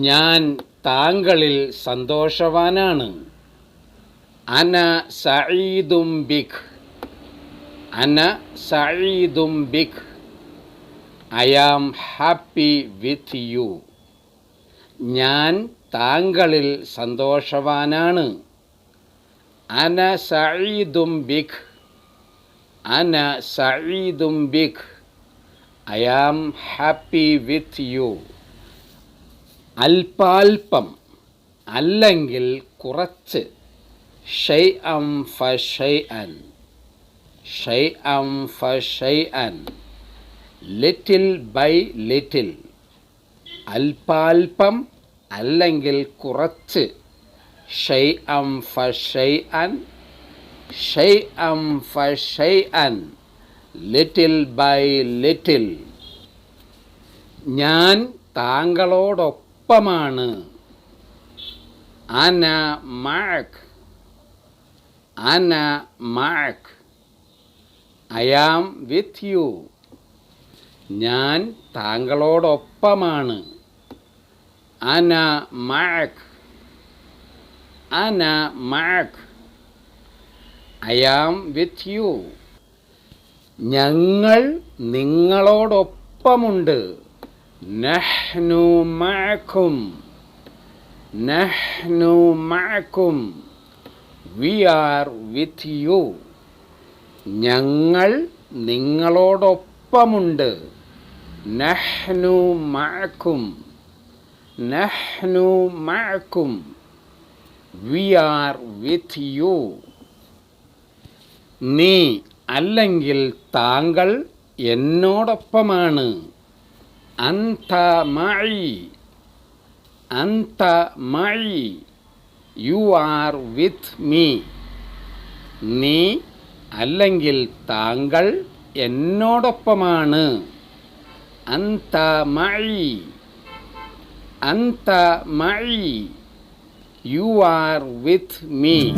ഞാൻ താങ്കളിൽ സന്തോഷവാനാണ്. അന സഈദും ബിക്. അന സഈദും ബിക്. I am happy with you. ഞാൻ താങ്കളിൽ സന്തോഷവാനാണ്. അന സഈദും ബിക്. അന സഈദും ബിക്. I am happy with you. അല്പാൽപം അല്ലെങ്കിൽ കുറച്ച്. ഷൈഅൻ ഫശൈഅൻ. ഷൈഅൻ ഫശൈഅൻ. Little by little. അല്പാൽപം അല്ലെങ്കിൽ കുറച്ച്. ഷൈഅൻ ഫശൈഅൻ. ഷൈഅൻ ഫശൈഅൻ. Little by little. ഞാൻ താങ്കളോടൊപ്പമാണ്. അന മഅക്. അന മഅക്. I am with you. ഞാൻ താങ്കളോടൊപ്പമാണ്. അന മഅക്. അന മഅക്. I am with you. ഞങ്ങൾ നിങ്ങളോടൊപ്പമുണ്ട്. നഹ്നു മഅകും. നഹ്നു മഅകും. We are with you. ഞങ്ങൾ നിങ്ങളോടൊപ്പമുണ്ട്. നഹ്നു മഅകും. നഹ്നു മഅകും. We are with you. നീ അല്ലെങ്കിൽ താങ്കൾ എന്നോടൊപ്പമാണ്. അൻത മഈ. അൻത മഈ. You are with me. നീ അല്ലെങ്കിൽ താങ്കൾ എന്നോടൊപ്പമാണ്. അൻത മഈ. അൻത മഈ. You are with me.